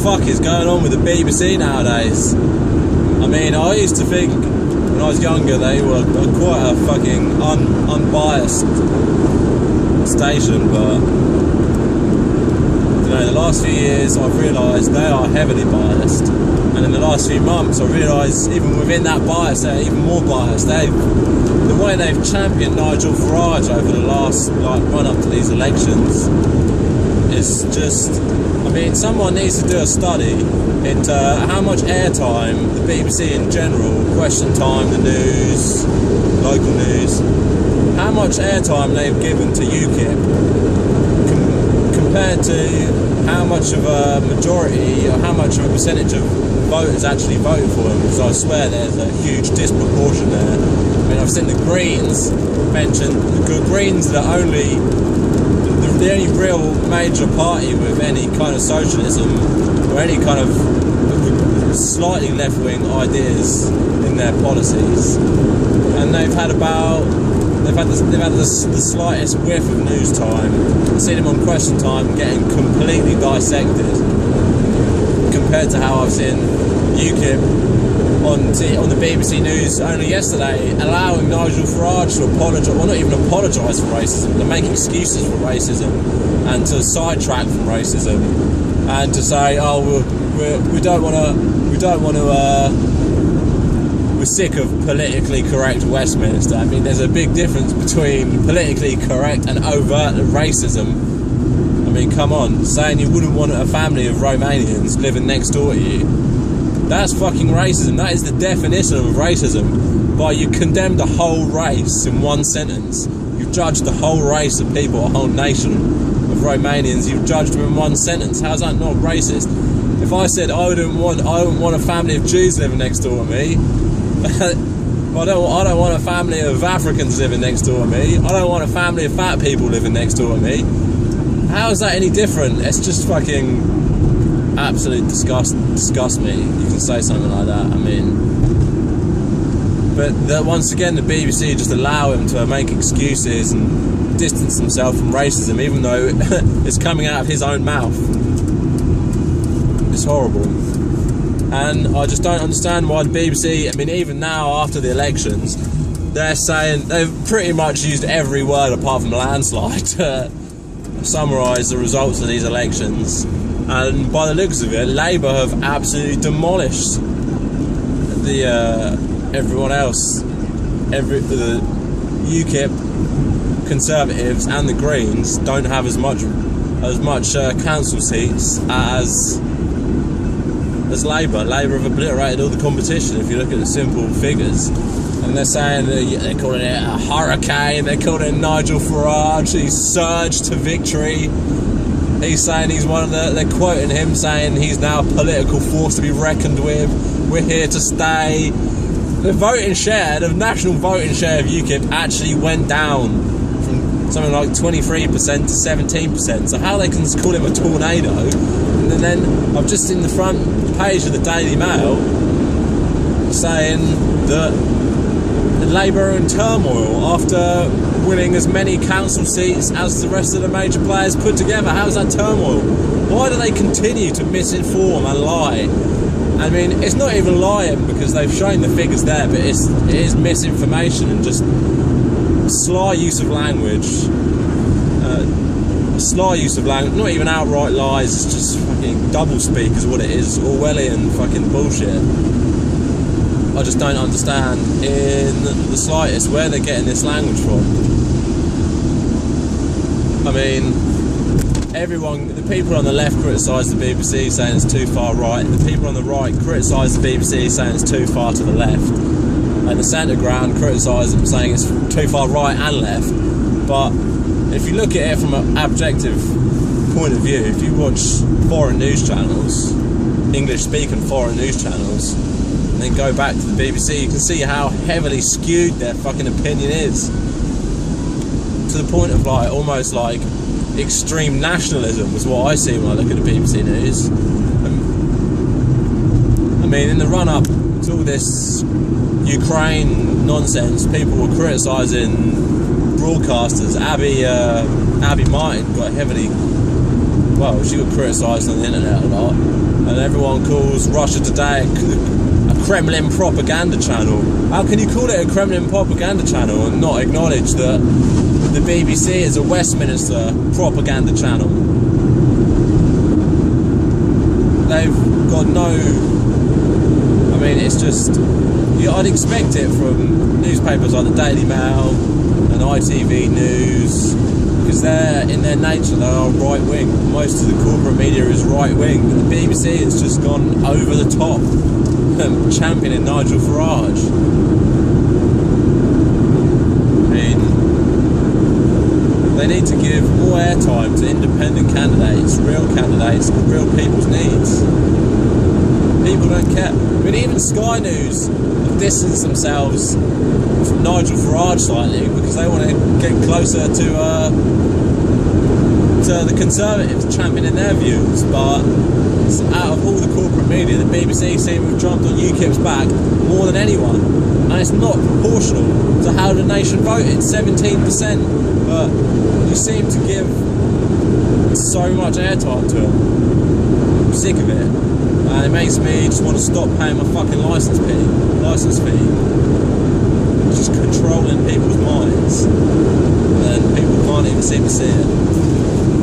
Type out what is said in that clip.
fuck is going on with the BBC nowadays? I mean, I used to think when I was younger they were quite a fucking unbiased station, but you know, the last few years I've realised they are heavily biased, and in the last few months I've realised even within that bias they're even more biased. The way they've championed Nigel Farage over the last run up to these elections is just, I mean, someone needs to do a study into how much airtime the BBC in general, Question Time, the news, local news, how much airtime they've given to Ukip compared to how much of a majority or how much of a percentage of voters actually voted for them, because I swear there's a huge disproportion there. I mean, I've seen the Greens mentioned, the Greens are the only real major party with any kind of socialism or any kind of slightly left-wing ideas in their policies, and they've had the slightest whiff of news time. I've seen them on Question Time getting completely dissected compared to how I've seen UKIP on the BBC News only yesterday allowing Nigel Farage to apologise, well, not even apologise for racism, to make excuses for racism and to sidetrack from racism and to say, oh, we're sick of politically correct Westminster. I mean, there's a big difference between politically correct and overt racism. I mean, come on, saying you wouldn't want a family of Romanians living next door to you, that's fucking racism. That is the definition of racism. But you condemned a whole race in one sentence. You've judged the whole race of people, a whole nation of Romanians. You've judged them in one sentence. How's that not racist? If I said I wouldn't want a family of Jews living next door to me, I don't want a family of Africans living next door to me. I don't want a family of fat people living next door to me. How is that any different? It's just fucking absolute disgust me. You can say something like that. I mean, but once again, the BBC just allow him to make excuses and distance himself from racism, even though it's coming out of his own mouth. It's horrible. And I just don't understand why the BBC, I mean, even now after the elections, they're saying they've pretty much used every word apart from landslide to summarise the results of these elections. And by the looks of it, Labour have absolutely demolished everyone else. The UKIP, Conservatives and the Greens don't have as much council seats as Labour. Labour have obliterated all the competition if you look at the simple figures. And they're saying they're calling it a hurricane. They're calling it Nigel Farage. He's surged to victory. He's saying he's they're quoting him saying he's now a political force to be reckoned with. We're here to stay. The voting share, the national voting share of UKIP actually went down from something like 23% to 17%. So how they can call him a tornado? And then I've just seen the front page of the Daily Mail saying that Labour are in turmoil after winning as many council seats as the rest of the major players put together. How's that turmoil? Why do they continue to misinform and lie? I mean, it's not even lying because they've shown the figures there, but it is misinformation and just sly use of language. Sly use of language, not even outright lies, it's just fucking doublespeak is what it is, Orwellian fucking bullshit. I just don't understand in the slightest where they're getting this language from. I mean, the people on the left criticise the BBC saying it's too far right, the people on the right criticise the BBC saying it's too far to the left, and the centre ground criticise them saying it's too far right and left. But if you look at it from an objective point of view, if you watch foreign news channels, English-speaking foreign news channels, and then go back to the BBC, you can see how heavily skewed their fucking opinion is. To the point of almost like extreme nationalism was what I see when I look at the BBC News. I mean, in the run-up to all this Ukraine nonsense, people were criticising broadcasters. Abby Martin got heavily well, she got criticised on the internet a lot, and everyone calls Russia Today a Kremlin propaganda channel. How can you call it a Kremlin propaganda channel and not acknowledge that the BBC is a Westminster propaganda channel? They've got no... I mean, it's just... I'd expect it from newspapers like the Daily Mail and ITV News, because they're, in their nature, they are right-wing. Most of the corporate media is right-wing, but the BBC has just gone over the top, championing Nigel Farage. I mean, they need to give more airtime to independent candidates, real people's needs. People don't care. I mean, even Sky News have distanced themselves from Nigel Farage slightly because they want to get closer to the Conservatives, championing their views. But out of all the corporate media, the BBC seem to have jumped on Ukip's back more than anyone, and it's not proportional to how the nation voted. 17%, but you seem to give so much airtime to it. I'm sick of it. And it makes me just want to stop paying my fucking license fee. It's just controlling people's minds, and people can't even seem to see it.